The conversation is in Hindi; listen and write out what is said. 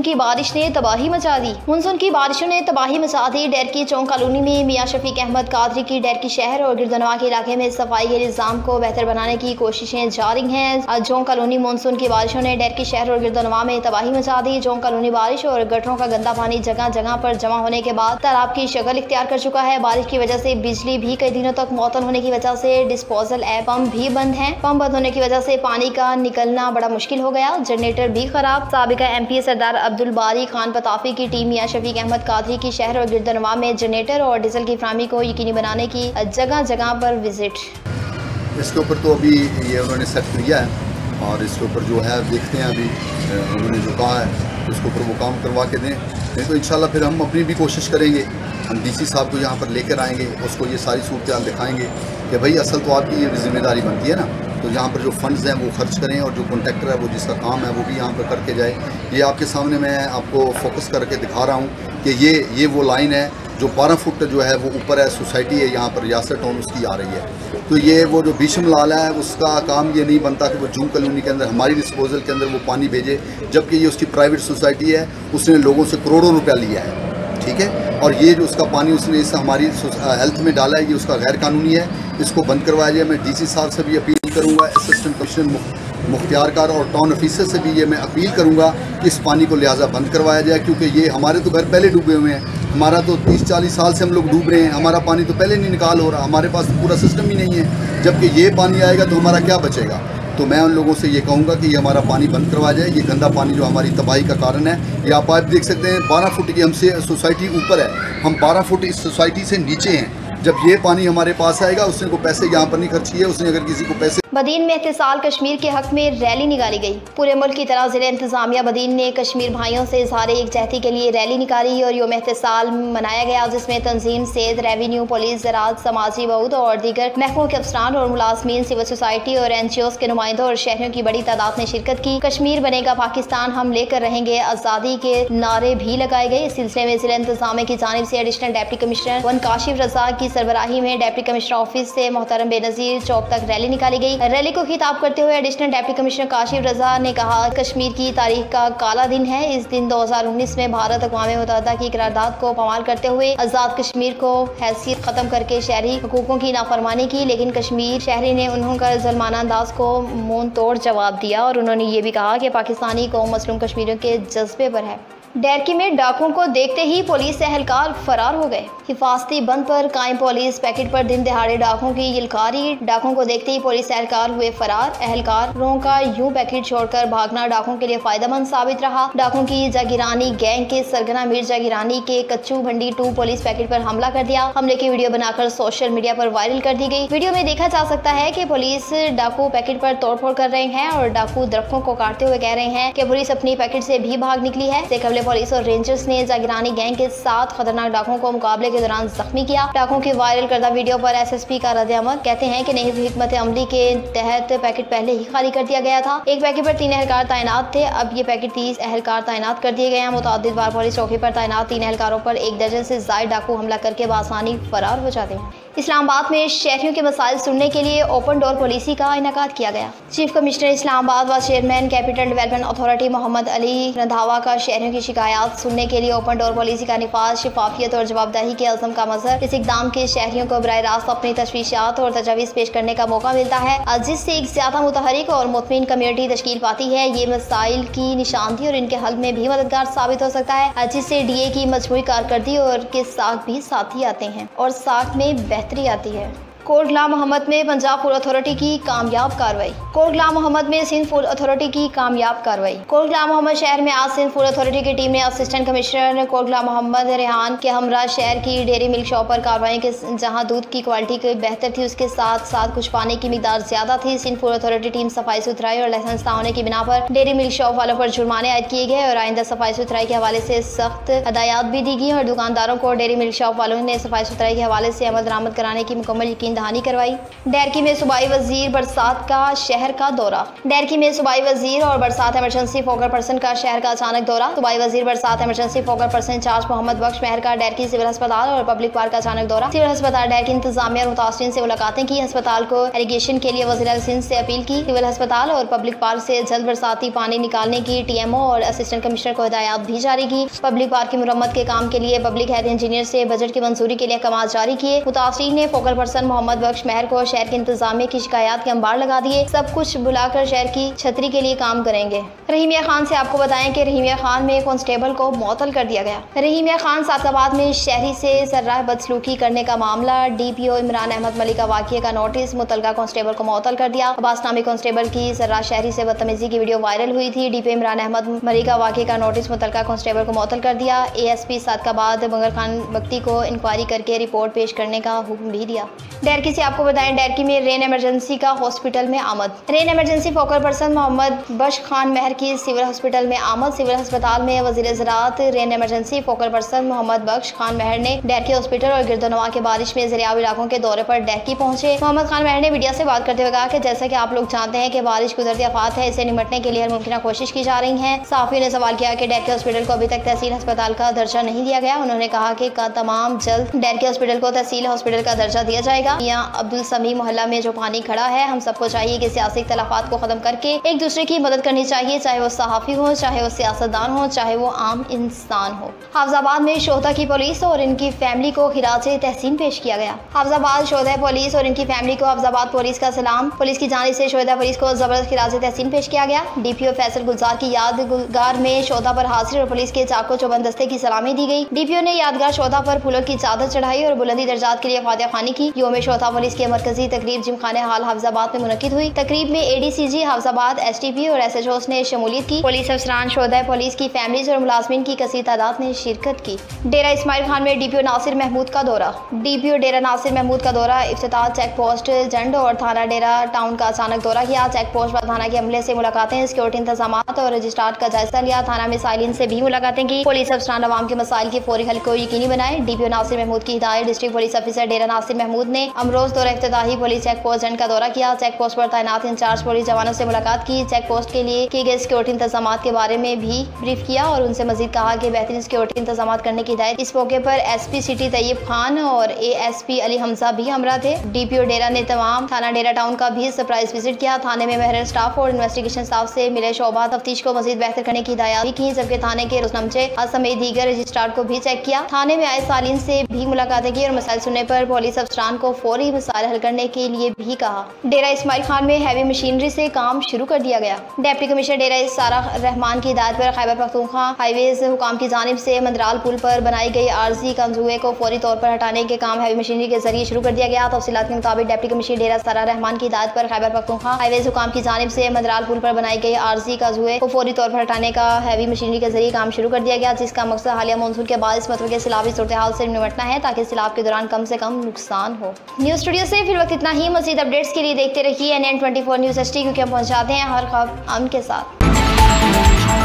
की बारिश ने तबाही मचा दी। मानसून की बारिशों ने तबाही मचा दी। डेर की चौक कॉलोनी में मियां शफीक अहमद कादरी की डेर की शहर और गिरदनवा के इलाके में सफाई के निज़ाम को बेहतर बनाने की कोशिशें जारी हैं। चौक कॉलोनी मानसून की बारिशों ने डेर की शहर और गिरदनवा में तबाही मचा दी। चौक कॉलोनी बारिश और गटरों का गंदा पानी जगह जगह पर जमा होने के बाद तालाब की शक्ल इख्तियार कर चुका है। बारिश की वजह से बिजली भी कई दिनों तक मुअत्तल होने की वजह से डिस्पोजल पंप भी बंद हैं। पंप बंद होने की वजह से पानी का निकलना बड़ा मुश्किल हो गया। जनरेटर भी खराब। साबिका MP सरदार अब्दुल बारी खान पताफी की टीम मियां शफीक अहमद कादरी की शहर और गिरदनवा में जनरेटर और डीजल की फराहमी को यकीनी बनाने की जगह जगह पर विजिट। इसके ऊपर तो अभी ये उन्होंने सेट किया है और इसके ऊपर जो है देखते हैं अभी उन्होंने जो कहा है उसके ऊपर वो काम करवा के दें। नहीं तो इंशाल्लाह फिर हम अपनी भी कोशिश करेंगे। हम DC साहब को यहाँ पर लेकर आएंगे, उसको ये सारी सूरत दिखाएंगे कि भाई असल तो आपकी ये जिम्मेदारी बनती है ना, तो यहाँ पर जो फंड्स हैं वो खर्च करें और जो कॉन्ट्रैक्टर है वो जिसका काम है वो भी यहाँ पर करके जाए। ये आपके सामने मैं आपको फोकस करके दिखा रहा हूँ कि ये वो लाइन है जो 12 फुट जो है वो ऊपर है, सोसाइटी है यहाँ पर यासर टाउन उसकी आ रही है। तो ये वो जो भीषम लाला है उसका काम ये नहीं बनता कि वो जूम कॉलोनी के अंदर हमारी डिस्पोजल के अंदर वो पानी भेजे, जबकि ये उसकी प्राइवेट सोसाइटी है, उसने लोगों से करोड़ों रुपया लिया है, ठीक है। और ये जो उसका पानी उसने इस हमारी हेल्थ में डाला है ये उसका गैर कानूनी है, इसको बंद करवाया जाए। मैं DC साहब से भी अपील करूँगा, असिस्टेंट कमिश्नर मुख्तियारकार और टाउन ऑफिसर से भी ये मैं अपील करूँगा कि इस पानी को लिहाजा बंद करवाया जाए, क्योंकि ये हमारे तो घर पहले डूबे हुए हैं। हमारा तो 30-40 साल से हम लोग डूब रहे हैं, हमारा पानी तो पहले नहीं निकाल हो रहा, हमारे पास तो पूरा सिस्टम ही नहीं है। जबकि ये पानी आएगा तो हमारा क्या बचेगा। तो मैं उन लोगों से ये कहूँगा कि ये हमारा पानी बंद करवाया जाए। ये गंदा पानी जो हमारी तबाही का कारण है, ये आप देख सकते हैं 12 फुट की हमसे सोसाइटी ऊपर है, हम 12 फुट इस सोसाइटी से नीचे हैं। जब ये पानी हमारे पास आएगा, उसने को पैसे यहाँ पर नहीं खर्च किए, उसने अगर किसी को पैसे। बदीन में एहतिसाल कश्मीर के हक में रैली निकाली गई। पूरे मुल्क की तरह जिले इंतजामिया बदीन ने कश्मीर भाइयों से इजहार एकजहती के लिए रैली निकाली और योम एहतिसाल मनाया गया, जिसमें तंजीम सेहत, रेवेन्यू, पुलिस, ज़राअत, समाजी बहुत और दीगर महकमों के अफसरान और मुलाजमीन, सिविल सोसाइटी और NGOs के नुमाइंदों और शहरियों की बड़ी तादाद ने शिरकत की। कश्मीर बनेगा पाकिस्तान, हम लेकर रहेंगे आज़ादी के नारे भी लगाए गए। इस सिलसिले में जिला इंतजामिया की जानिब से एडिशनल डिप्टी कमिश्नर 1 काशिफ रजा की सरबराही में डिप्टी कमिश्नर ऑफिस से मोहतरम बेनज़ीर चौक तक रैली निकाली गई। रैली को खिताब करते हुए एडिशनल डिप्टी कमिश्नर काशिफ रजा ने कहा, कश्मीर की तारीख का काला दिन है। इस दिन 2019 में भारत अक़वाम मुत्तहिदा की करारदाद को पामाल करते हुए आज़ाद कश्मीर को हैसियत खत्म करके शहरी हुकूकों की नाफरमानी की, लेकिन कश्मीर शहरी ने उन्होंने ज़ुल्माना अंदाज को मुंह तोड़ जवाब दिया और उन्होंने ये भी कहा कि पाकिस्तानी कौम मसलूम कश्मीरियों के जज्बे पर है। डेरकी में डाकुओं को देखते ही पुलिस एहलकार फरार हो गए। हिफाजती बंद पर कायम पुलिस पैकेट पर दिन दहाड़े डाकुओं की यलकारी। डाकुओं को देखते ही पुलिस एहलकार हुए फरार। एहलकारों का यूं पैकेट छोड़कर भागना डाकुओं के लिए फायदेमंद साबित रहा। डाकुओं की जागीरानी गैंग के सरगना मीर जागीरानी के कच्चू भंडी 2 पुलिस पैकेट पर हमला कर दिया। हमले की वीडियो बनाकर सोशल मीडिया पर वायरल कर दी गई। वीडियो में देखा जा सकता है कि पुलिस डाकू पैकेट पर तोड़फोड़ कर रहे हैं और डाकू दरख्तों को काटते हुए कह रहे हैं कि पुलिस अपनी पैकेट से भी भाग निकली है। पुलिस और रेंजर्स ने जागीरानी गैंग के 7 खतरनाक डाकुओं को मुकाबले के दौरान जख्मी किया। डाकुओं की वायरल करदा वीडियो पर SSP का रद्द-ए-अमल, कहते हैं कि नई हिकमत अमली के तहत पैकेट पहले ही खाली कर दिया गया था। एक पैकेट पर 3 एहलकार तैनात थे, अब ये पैकेट 30 एहलकार तैनात कर दिए गए हैं। मुतअद्दिद बार पुलिस चौकी पर तैनात 3 एहलकारों पर 1 दर्जन से ज्यादा डाकू हमला करके बासानी फरार हो जाते हैं। इस्लामाबाद में शहरियों के मसाइल सुनने के लिए ओपन डोर पॉलिसी का इनेकाद किया गया। चीफ कमिश्नर इस्लामाबाद व chairman capital development authority Mohammad Ali Randhawa का शहरियों की शिकायत सुनने के लिए ओपन डोर पॉलिसी का निफाज शफाफियत और जवाबदेही के अज़म का मज़हर। इस इक़दाम के शहरियों को बराह रास्त अपनी तशवीशात और तजावीज़ पेश करने का मौका मिलता है, जिससे एक ज़्यादा मुतहरिक और मुतमिन कम्युनिटी तश्कील पाती है। ये मसाइल की निशानदी और इनके हल में भी मददगार साबित हो सकता है, जिससे DA की मजमूई कारकर्दगी और के साथ भी साथी आते हैं और साथ में बेहतरी आती है। कोट गुलाम मोहम्मद में पंजाब फूड अथॉरिटी की कामयाब कार्रवाई। कोट गुलाम मोहम्मद में सिंध फूड अथॉरिटी की कामयाब कार्रवाई। कोट गुलाम मोहम्मद शहर में आज सिंध फूड अथॉरिटी की टीम ने असिस्टेंट कमिश्नर कोट गुलाम मोहम्मद रेहान के हमरा शहर की डेयरी मिल्क शॉप पर कार्रवाई के जहां दूध की क्वालिटी बेहतर थी, उसके साथ साथ कुछ पानी की मिकदार ज्यादा थी। सिंध फूड अथॉरिटी टीम सफाई सुथराई और लाइसेंस न होने की बिना पर डेयरी मिल्क शॉप वालों पर जुर्माने आयद किए गए और आइंदा सफाई सुथराई के हवाले से सख्त हदायत भी दी गई और दुकानदारों को डेयरी मिल्क शॉप वालों ने सफाई सुथराई के हवाले से अमल दरामद कराने की मुकम्मल यकीन ज़मीन दहानी करवाई। डैरकी में सूबाई वजीर बरसात का शहर का दौरा। डैरकी में सूबाई वजीर और बरसात एमरजेंसी फोकल पर्सन का शहर का अचानक दौरा। सूबाई वजीर बरसात emergency focal person incharge Mohammad Bakhsh Mahar का डैरकी सिविल अस्पताल और पब्लिक पार्क का अचानक दौरा। सिविल अस्पताल डैरकी इंतजामिया और मुतासरीन से मुलाकातें की। अस्पताल को इरिगेशन के लिए वज़ीर सिंध से अपील की। सिविल अस्पताल और पब्लिक पार्क से जल्द बरसाती पानी निकालने की टीएमओ और असिस्टेंट कमिश्नर को हिदायत भी जारी की। पब्लिक पार्क की मुरम्मत के काम के लिए पब्लिक हेल्थ इंजीनियर से बजट की मंजूरी के लिए अहकाम जारी किए। मुतासरीन ने फोकल पर्सन मोहम्मद बख्श महर को शहर के इंतजामिया की शिकायत के अंबार लगा दिए। सब कुछ बुलाकर शहर की छतरी के लिए काम करेंगे। रहीमिया खान से आपको बताएं कि रहीमिया खान में कांस्टेबल को मुअत्तल कर दिया गया। रहीमिया खान सादकाबाद में शहरी से सर्राह बदसलूकी करने का मामला। डीपीओ इमरान अहमद मलिक का वाक़े का नोटिस मुतलका कांस्टेबल को मुअत्तल कर दिया। अब्बास नामी कांस्टेबल की सर्राह शहरी से बदतमीजी की वीडियो वायरल हुई थी। डीपीओ इमरान अहमद मलिक का वाक़े का नोटिस मुतलका कांस्टेबल को मुअत्तल कर दिया। एएसपी सादकाबाद मंगर खान बख्ती को इंक्वायरी करके रिपोर्ट पेश करने का हुक्म भी दिया। डैरकी से आपको बताएं, डैरकी में रेन इमरजेंसी का हॉस्पिटल में आमद। Rain emergency focal person Mohammad Bakhsh Khan Mahar की सिविल हॉस्पिटल में आमद। सिविल अस्पताल में वज़ीर ज़राअत rain emergency focal person Mohammad Bakhsh Khan Mahar ने डैरकी हॉस्पिटल और गिरदोनवा के बारिश में ज़रियाव इलाकों के दौरे पर डैरकी पहुंचे। मोहम्मद खान महर ने मीडिया से बात करते हुए कहा कि जैसा कि आप लोग जानते हैं कि बारिश गुजरती आफात है, इससे निपटने के लिए हर मुमकिन कोशिश की जा रही है। सहाफ़ियों ने सवाल किया कि डैरकी हॉस्पिटल को अभी तक तहसील अस्पताल का दर्जा नहीं दिया गया। उन्होंने कहा कि तमाम जल्द डैरकी हॉस्पिटल को तहसील हॉस्पिटल का दर्जा दिया जाएगा। यहाँ अब्दुल समी मोहल्ला में जो पानी खड़ा है, हम सबको चाहिए कि सियासी इख्तलाफात को खत्म करके एक दूसरे की मदद करनी चाहिए, चाहे वो सहाफ़ी हो, चाहे वो सियासतदान हो, चाहे वो आम इंसान हो। हाफिजाबाद में शोहदा की पुलिस और इनकी फैमिली को खिराजे तहसीन पेश किया गया। हाफिजाबाद शोहदा पुलिस और इनकी फैमिली को हाफिजाबाद पुलिस का सलाम। पुलिस की जानिब से शोहदा पुलिस को जबरदस्त खिराजे तहसीन पेश किया गया। डीपीओ फैसल गुलजार की यादगार में शोहदा पर हाजिर और पुलिस के चाको चौबंद दस्ते की सलामी दी गई। डीपीओ ने यादगार शोहदा पर फूलों की चादर चढ़ाई और बुलंदी दर्जात के लिए फातिहा खानी की। योम शोहदा पुलिस के मरकजी तकरीब जिमखाने हाल हाफिजाबाद में मुनक्किद हुई। तकरीब में एडीसीजी हाफिजाबाद, एसटीपी और एसएचओ ने शमूलियत की। पुलिस अफसरान, शोहदा पुलिस की फैमिलीज और मुलाजमीन की कसीर तादाद ने शिरकत की। डेरा इस्माइल खान में डीपीओ नासिर महमूद का दौरा। डीपीओ डेरा नासिर महमूद का दौरा, इफ्तिताह चेक पोस्ट जंड और थाना डेरा टाउन का अचानक दौरा किया। चेक पोस्ट व थाना के अमले से मुलाकातें, सिक्योरिटी इंतजाम और रजिस्ट्रार का जायजा लिया। थाना में साइलिन से भी मुलाकातें की। पुलिस अफसरान अवाम के मसाइल की फौरी हल को यकीनी बनाए। डीपीओ नासिर महमूद की हिदायत। डिस्ट्रिक्ट पुलिस ऑफिसर डेरा नासिर महमूद ने अमरोज दौरा इफ्तिताही पुलिस चेक पोस्ट जंड का दौरा किया। चेक पोस्ट पर तैनात इंचार्ज पुलिस जवानों से मुलाकात की। चेक पोस्ट के लिए किए गए सिक्योरिटी इंतजाम के बारे में भी ब्रीफ किया और उनसे मजीद कहा कि बेहतरीन सिक्योरिटी इंतजाम करने की हिदायत। इस मौके पर एसपी सिटी तैयब खान और एएसपी अली हमजा भी हमरा थे। डीपीओ डेरा ने तमाम थाना डेरा टाउन का भी सरप्राइज विजिट किया। थाने में महर स्टाफ और इन्वेस्टिगेशन स्टाफ से मिले शोबा तफ्तीश को मजीद बेहतर करने की हिदायत भी की, जबकि थाने के रोजनामचे समेत दीगर रजिस्ट्रार को भी चेक किया। थाने में आए सालीन से भी मुलाकातें की और मसाइल सुनने पर पुलिस अफसरान को फौरी मसाइल हल करने के लिए भी कहा। डेरा इस्माइल खान में हैवी मशीनरी से काम शुरू कर दिया गया। डिप्टी कमिश्नर डेरा सारा रहमान की हिदायत पर खैबर पख्तूनख्वा हाईवेज हुकाम की जानिब से मंदराल पुल पर बनाई गई आर्जी कंजुए को फौरी तौर पर हटाने के काम हैवी मशीनरी के जरिए शुरू कर दिया गया। तफसीलात के मुताबिक डिप्टी कमिश्नर डेरा सारा रहमान की हिदायत पर खैबर पख्तूनख्वा हाईवेज हुकाम की जानिब से मंदराल पुल पर बनाई गई आर्जी कंजुए को फौरी तौर पर हटाने का हैवी मशीनरी के जरिए काम शुरू कर दिया गया, जिसका मकसद हालिया मानसून के बाद इस मतल के सैलाबी सूरत हाल से निपटना है ताकि सैलाब के दौरान कम से कम नुकसान हो। न्यूज़ स्टूडियो से फिर वक्त इतना ही। मज़ीद अपडेट्स के लिए देखते रहिए NN24 न्यूज़ HD, क्योंकि हम पहुँचाते हैं हर खबर अमन के साथ।